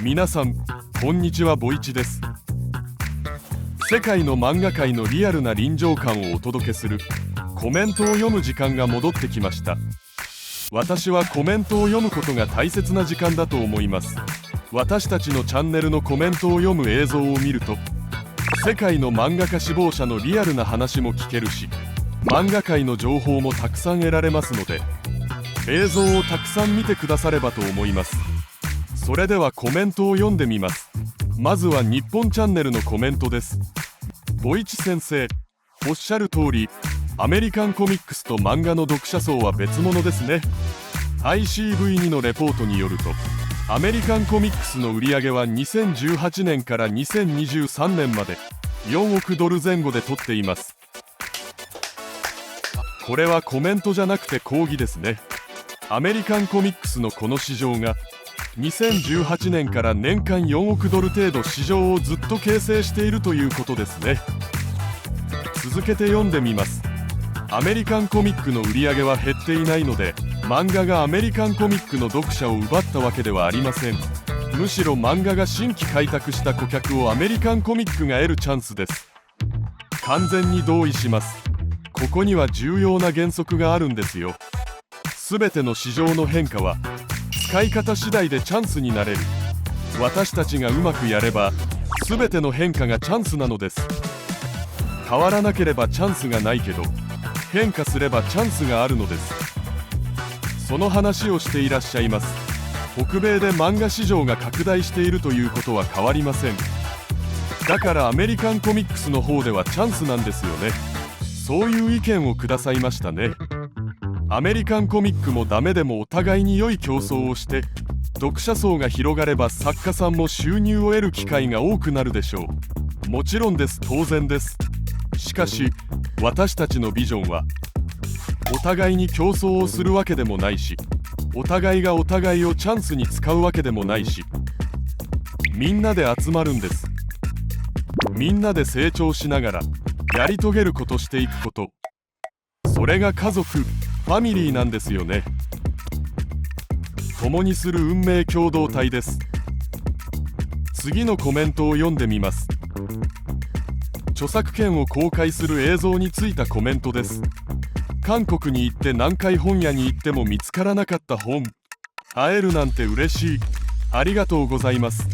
皆さんこんにちは、ボイチです。世界の漫画界のリアルな臨場感をお届けするコメントを読む時間が戻ってきました。私はコメントを読むことが大切な時間だと思います。私たちのチャンネルのコメントを読む映像を見ると、世界の漫画家志望者のリアルな話も聞けるし、漫画界の情報もたくさん得られますので、映像をたくさん見てくださればと思います。それではコメントを読んでみます。まずは日本チャンネルのコメントです。ボイチ先生、おっしゃる通り、アメリカンコミックスと漫画の読者層は別物ですね。 ICV2 のレポートによると、アメリカンコミックスの売り上げは2018年から2023年まで4億ドル前後で取っています。これはコメントじゃなくて抗議ですね。アメリカンコミックスのこの市場が2018年から年間4億ドル程度市場をずっと形成しているということですね。続けて読んでみます。アメリカンコミックの売り上げは減っていないので、漫画がアメリカンコミックの読者を奪ったわけではありません。むしろ漫画が新規開拓した顧客をアメリカンコミックが得るチャンスです。完全に同意します。ここには重要な原則があるんですよ。すべての市場の変化は使い方次第でチャンスになれる。私たちがうまくやればすべての変化がチャンスなのです。変わらなければチャンスがないけど、変化すればチャンスがあるのです。その話をしていらっしゃいます。北米で漫画市場が拡大しているということは変わりません。だからアメリカンコミックスの方ではチャンスなんですよね。そういう意見をくださいましたね。アメリカンコミックもダメでもお互いに良い競争をして、読者層が広がれば作家さんも収入を得る機会が多くなるでしょう。もちろんです、当然です。しかし私たちのビジョンは、お互いに競争をするわけでもないし、お互いがお互いをチャンスに使うわけでもないし、みんなで集まるんです。みんなで成長しながらやり遂げることしていくこと、それが家族、ファミリーなんですよね。共にする運命共同体です。次のコメントを読んでみます。著作権を公開する映像についたコメントです。韓国に行って何回本屋に行っても見つからなかった本、会えるなんて嬉しい。ありがとうございます。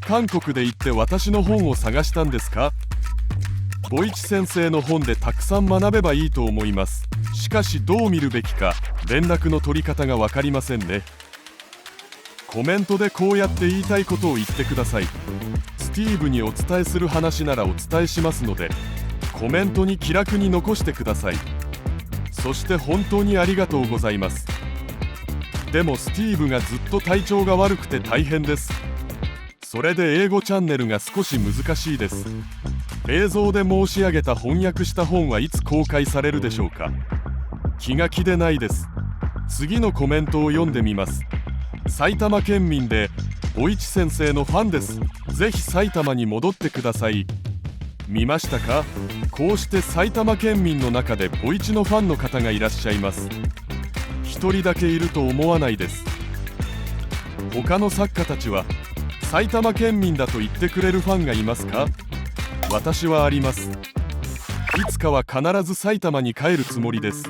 韓国で行って私の本を探したんですか？ボイチ先生の本でたくさん学べばいいと思います。しかしどう見るべきか連絡の取り方が分かりませんね。コメントでこうやって言いたいことを言ってください。スティーブにお伝えする話ならお伝えしますので、コメントに気楽に残してください。そして本当にありがとうございます。でもスティーブがずっと体調が悪くて大変です。それで英語チャンネルが少し難しいです。映像で申し上げた翻訳した本はいつ公開されるでしょうか？気が気でないです。次のコメントを読んでみます。埼玉県民でボイチ先生のファンです。ぜひ埼玉に戻ってください。見ましたか？こうして埼玉県民の中でボイチのファンの方がいらっしゃいます。一人だけいると思わないです。他の作家たちは埼玉県民だと言ってくれるファンがいますか？私はあります。いつかは必ず埼玉に帰るつもりです。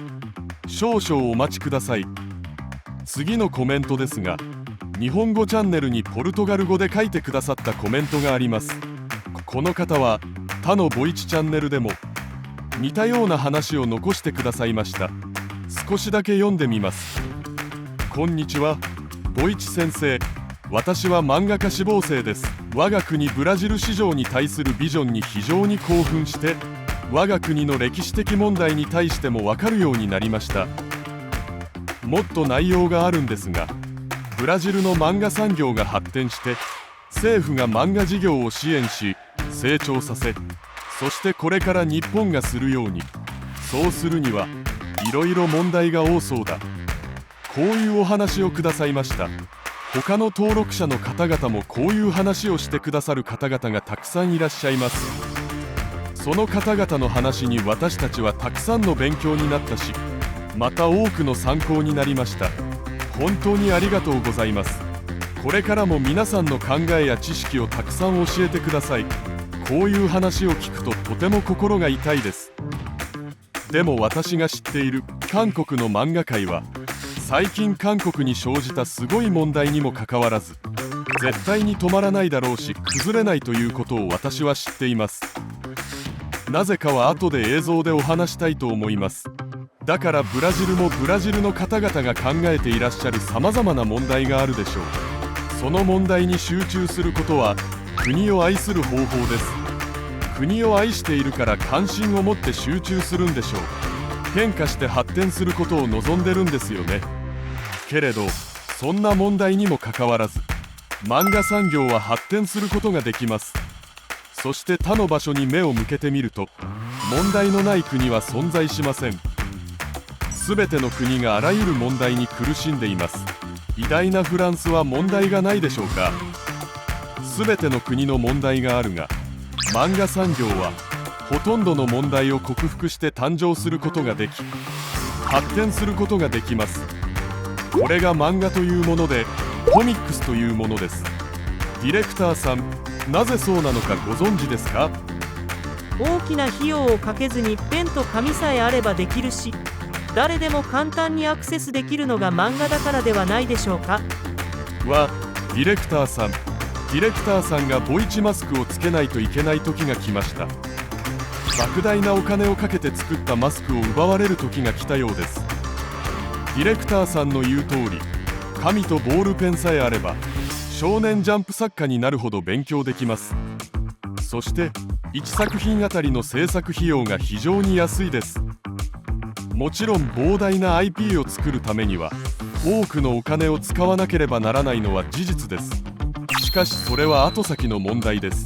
少々お待ちください。次のコメントですが、日本語チャンネルにポルトガル語で書いてくださったコメントがあります。この方は他のボイチチャンネルでも似たような話を残してくださいました。少しだけ読んでみます。こんにちは、ボイチ先生。私は漫画家志望生です。我が国ブラジル市場に対するビジョンに非常に興奮して、我が国の歴史的問題に対しても分かるようになりました。もっと内容があるんですが、ブラジルの漫画産業が発展して政府が漫画事業を支援し成長させ、そしてこれから日本がするように、そうするにはいろいろ問題が多そうだ。こういうお話をくださいました。他の登録者の方々もこういう話をしてくださる方々がたくさんいらっしゃいます。その方々の話に私たちはたくさんの勉強になったし、また多くの参考になりました。本当にありがとうございます。これからも皆さんの考えや知識をたくさん教えてください。こういう話を聞くととても心が痛いです。でも私が知っている韓国の漫画界は、最近韓国に生じたすごい問題にもかかわらず、絶対に止まらないだろうし崩れないということを私は知っています。なぜかは後で映像でお話したいと思います。だからブラジルもブラジルの方々が考えていらっしゃるさまざまな問題があるでしょう。その問題に集中することは国を愛する方法です。国を愛しているから関心を持って集中するんでしょう。変化して発展することを望んでるんですよね。けれどそんな問題にもかかわらず、漫画産業は発展することができます。そして他の場所に目を向けてみると、問題のない国は存在しません。全ての国があらゆる問題に苦しんでいます。偉大なフランスは問題がないでしょうか。全ての国の問題があるが、漫画産業はほとんどの問題を克服して誕生することができ、発展することができます。これが漫画というもので、コミックスというものです。ディレクターさん、なぜそうなのかご存知ですか？大きな費用をかけずにペンと紙さえあればできるし、誰でも簡単にアクセスできるのが漫画だからではないでしょうか。ディレクターさん、ディレクターさんがボイチマスクをつけないといけない時が来ました。莫大なお金をかけて作ったマスクを奪われる時が来たようです。ディレクターさんの言う通り、紙とボールペンさえあれば少年ジャンプ作家になるほど勉強できます。そして1作品あたりの制作費用が非常に安いです。もちろん膨大な IP を作るためには多くのお金を使わなければならないのは事実です。しかしそれは後先の問題です。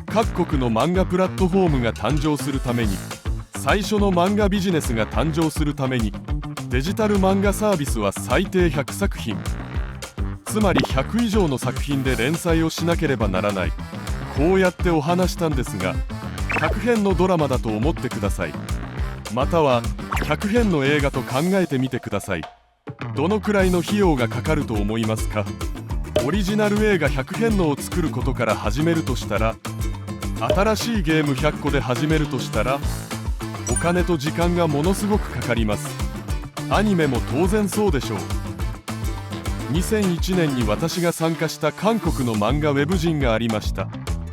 各国の漫画プラットフォームが誕生するために、最初の漫画ビジネスが誕生するために、デジタル漫画サービスは最低100作品、つまり100以上の作品で連載をしなければならない。こうやってお話したんですが、100編のドラマだと思ってください。または100編の映画と考えてみてください。どのくらいの費用がかかると思いますか？オリジナル映画100編のを作ることから始めるとしたら、新しいゲーム100個で始めるとしたら、お金と時間がものすごくかかります。アニメも当然そうでしょう。2001年に私が参加した韓国の漫画ウェブ人がありました。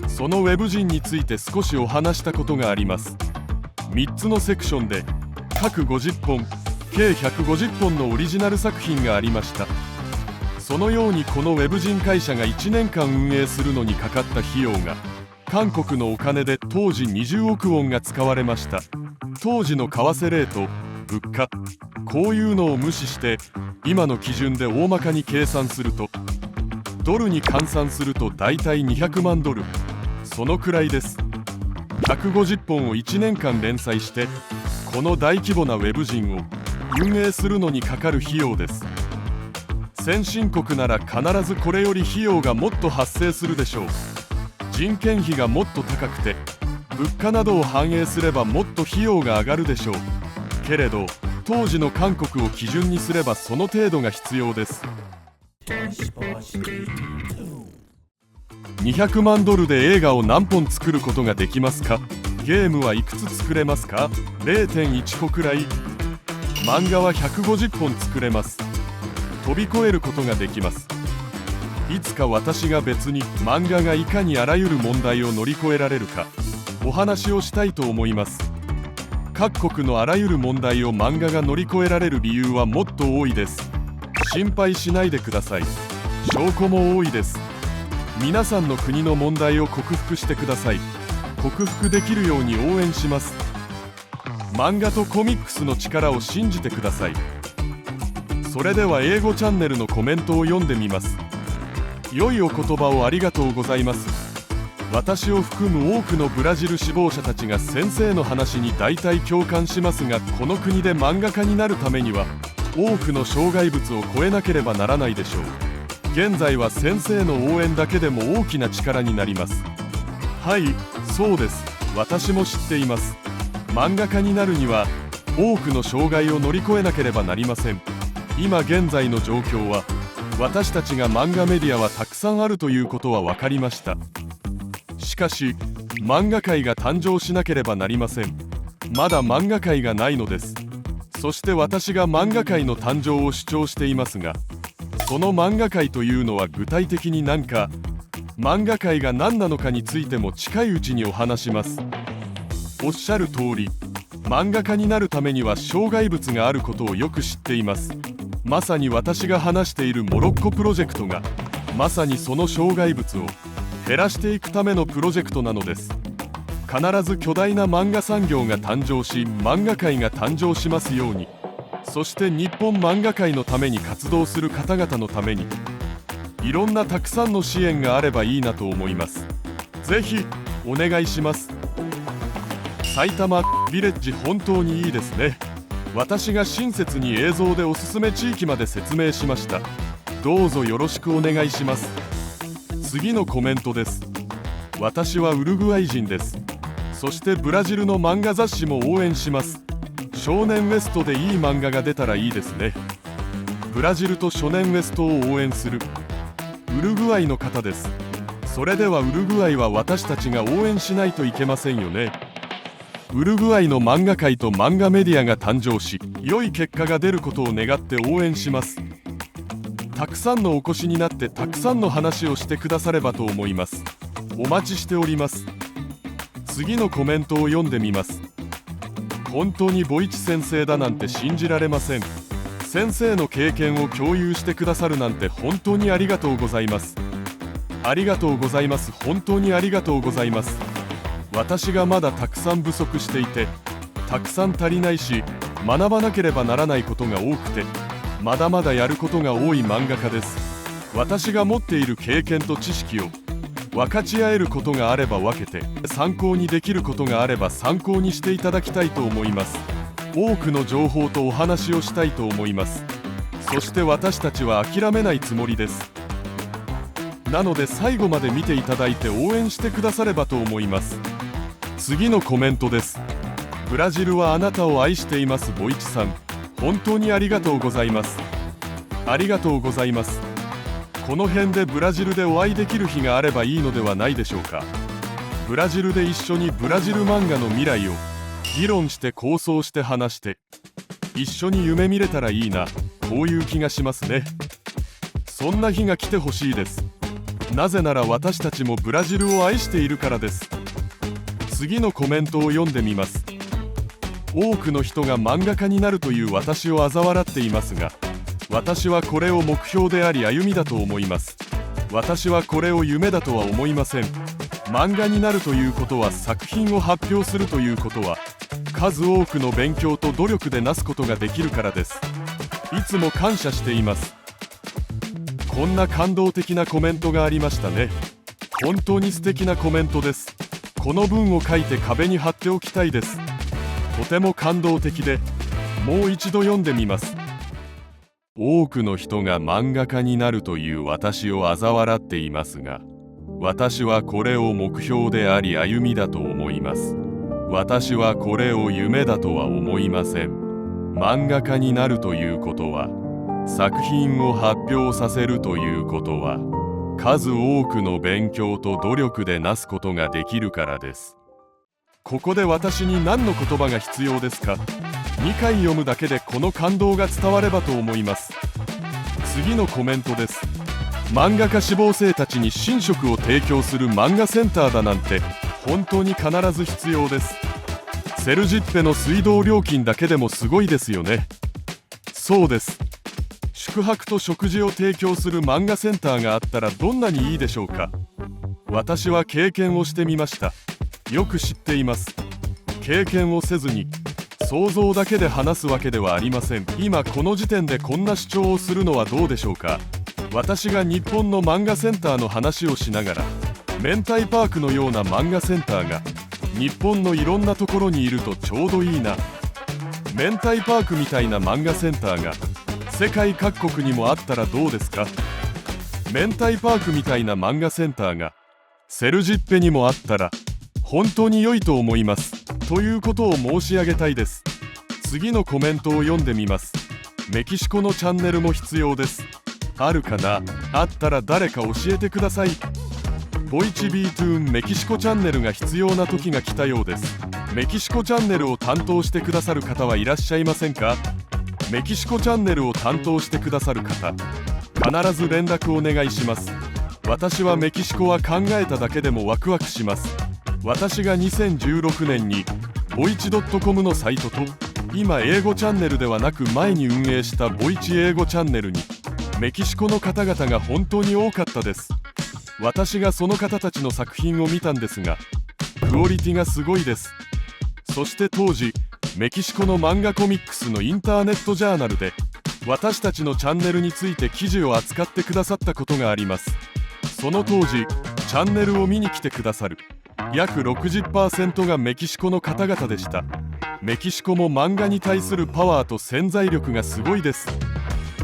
そのウェブ人について少しお話したことがあります。3つのセクションで各50本、計150本のオリジナル作品がありました。そのようにこのウェブ人会社が1年間運営するのにかかった費用が、韓国のお金で当時20億ウォンが使われました。当時の為替レート、物価、こういうのを無視して今の基準で大まかに計算すると、ドルに換算するとだいたい200万ドル、そのくらいです。150本を1年間連載して、この大規模なウェブ人を運営するのにかかる費用です。先進国なら必ずこれより費用がもっと発生するでしょう。人件費がもっと高くて、物価などを反映すればもっと費用が上がるでしょう。けれど当時の韓国を基準にすればその程度が必要です。200万ドルで映画を何本作ることができますか？ゲームはいくつ作れますか？ 0.1 個くらい。漫画は150本作れます。飛び越えることができます。いつか私が別に漫画がいかにあらゆる問題を乗り越えられるかお話をしたいと思います。各国のあらゆる問題を漫画が乗り越えられる理由はもっと多いです。心配しないでください。証拠も多いです。皆さんの国の問題を克服してください。克服できるように応援します。漫画とコミックスの力を信じてください。それでは英語チャンネルのコメントを読んでみます。良いお言葉をありがとうございます。私を含む多くのブラジル志望者たちが先生の話に大体共感しますが、この国で漫画家になるためには多くの障害物を越えなければならないでしょう。現在は先生の応援だけでも大きな力になります。はい、そうです。私も知っています。漫画家になるには多くの障害を乗り越えなければなりません。今現在の状況は、私たちが漫画メディアはたくさんあるということは分かりました。しかし漫画界が誕生しなければなりません。まだ漫画界がないのです。そして私が漫画界の誕生を主張していますが、その漫画界というのは具体的に何か、漫画界が何なのかについても近いうちにお話します。おっしゃる通り、漫画家になるためには障害物があることをよく知っています。まさに私が話しているモロッコプロジェクトがまさにその障害物を減らしていくためのプロジェクトなのです。必ず巨大な漫画産業が誕生し、漫画界が誕生しますように。そして日本漫画界のために活動する方々のために、いろんなたくさんの支援があればいいなと思います。ぜひお願いします。埼玉ビレッジ、本当にいいですね。私が親切に映像でおすすめ地域まで説明しました。どうぞよろしくお願いします。次のコメントです。私はウルグアイ人です。そしてブラジルの漫画雑誌も応援します。少年ウエストでいい漫画が出たらいいですね。ブラジルと少年ウエストを応援するウルグアイの方です。それではウルグアイは私たちが応援しないといけませんよね。ウルグアイの漫画界と漫画メディアが誕生し、良い結果が出ることを願って応援します。たくさんのお越しになってたくさんの話をしてくださればと思います。お待ちしております。次のコメントを読んでみます。本当にボイチ先生だなんて信じられません。先生の経験を共有してくださるなんて本当にありがとうございます。ありがとうございます。本当にありがとうございます。私がまだたくさん不足していて、たくさん足りないし、学ばなければならないことが多くて、まだまだやることが多い漫画家です。私が持っている経験と知識を分かち合えることがあれば分けて、参考にできることがあれば参考にしていただきたいと思います。多くの情報とお話をしたいと思います。そして私たちは諦めないつもりです。なので最後まで見ていただいて応援してくださればと思います。次のコメントです。ブラジルはあなたを愛しています。ボイチさん、本当にありがとうございます。ありがとうございます。この辺でブラジルでお会いできる日があればいいのではないでしょうか。ブラジルで一緒にブラジル漫画の未来を議論して構想して話して、一緒に夢見れたらいいな、こういう気がしますね。そんな日が来てほしいです。なぜなら私たちもブラジルを愛しているからです。次のコメントを読んでみます。多くの人が漫画家になるという私を嘲笑っていますが、私はこれを目標であり歩みだと思います。私はこれを夢だとは思いません。漫画になるということは、作品を発表するということは、数多くの勉強と努力でなすことができるからです。いつも感謝しています。こんな感動的なコメントがありましたね。本当に素敵なコメントです。この文を書いて壁に貼っておきたいです。とても感動的で、もう一度読んでみます。多くの人が漫画家になるという私を嘲笑っていますが、私はこれを目標であり歩みだと思います。私はこれを夢だとは思いません。漫画家になるということは、作品を発表させるということは、数多くの勉強と努力でなすことができるからです。ここで私に何の言葉が必要ですか？2回読むだけでこの感動が伝わればと思います。次のコメントです。漫画家志望生たちに寝食を提供する漫画センターだなんて本当に必ず必要です。セルジッペの水道料金だけでもすごいですよね。そうです。宿泊と食事を提供する漫画センターがあったらどんなにいいでしょうか。私は経験をしてみました。よく知っています。経験をせずに想像だけで話すわけではありません。今この時点でこんな主張をするのはどうでしょうか。私が日本の漫画センターの話をしながら、明太パークのような漫画センターが日本のいろんなところにいるとちょうどいいな。明太パークみたいな漫画センターが世界各国にもあったらどうですか？明太パークみたいな漫画センターがセルジッペにもあったら本当に良いと思います。ということを申し上げたいです。次のコメントを読んでみます。メキシコのチャンネルも必要です。あるかな？あったら誰か教えてください。ボイチビートゥーンメキシコチャンネルが必要な時が来たようです。メキシコチャンネルを担当してくださる方はいらっしゃいませんか？メキシコチャンネルを担当してくださる方、必ず連絡お願いします。私はメキシコは考えただけでもワクワクします。私が2016年にボイチ .com のサイトと、今英語チャンネルではなく前に運営したボイチ英語チャンネルにメキシコの方々が本当に多かったです。私がその方たちの作品を見たんですが、クオリティがすごいです。そして当時メキシコの漫画コミックスのインターネットジャーナルで私たちのチャンネルについて記事を扱ってくださったことがあります。その当時チャンネルを見に来てくださる約 60% がメキシコの方々でした。メキシコも漫画に対するパワーと潜在力がすごいです。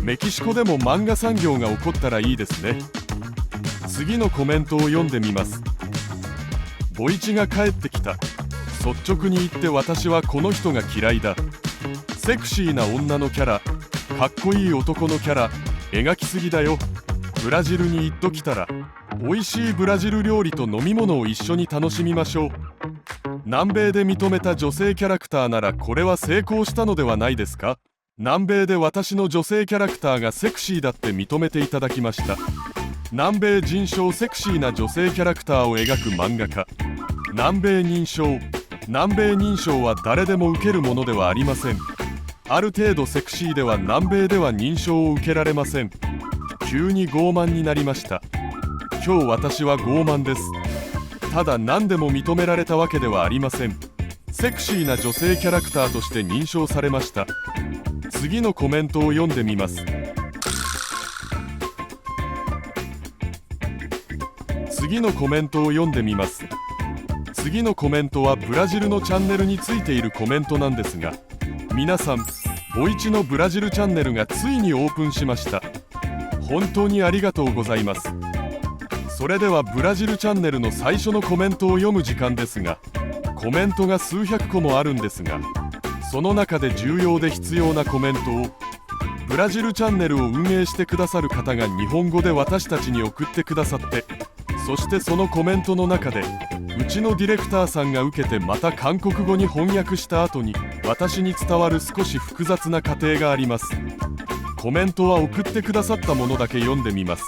メキシコでも漫画産業が起こったらいいですね。次のコメントを読んでみます。ボイチが帰ってきた。率直に言って私はこの人が嫌いだ。セクシーな女のキャラ、かっこいい男のキャラ描きすぎだよ。ブラジルに行っときたら美味しいブラジル料理と飲み物を一緒に楽しみましょう。南米で認めた女性キャラクターならこれは成功したのではないですか？南米で私の女性キャラクターがセクシーだって認めていただきました。南米人称セクシーな女性キャラクターを描く漫画家。南米認証。南米認証は誰でも受けるものではありません。ある程度セクシーでは南米では認証を受けられません。急に傲慢になりました。今日私は傲慢です。ただ何でも認められたわけではありません。セクシーな女性キャラクターとして認証されました。次のコメントを読んでみます。次のコメントを読んでみます。次のコメントはブラジルのチャンネルについているコメントなんですが、皆さん、ボイチのブラジルチャンネルがついにオープンしました。本当にありがとうございます。それではブラジルチャンネルの最初のコメントを読む時間ですが、コメントが数百個もあるんですが、その中で重要で必要なコメントをブラジルチャンネルを運営してくださる方が日本語で私たちに送ってくださって、そしてそのコメントの中でうちのディレクターさんが受けてまた韓国語に翻訳した後に私に伝わる少し複雑な過程があります。コメントは送ってくださったものだけ読んでみます。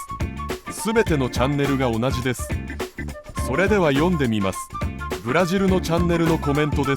すべてのチャンネルが同じです。それでは読んでみます。ブラジルのチャンネルのコメントです。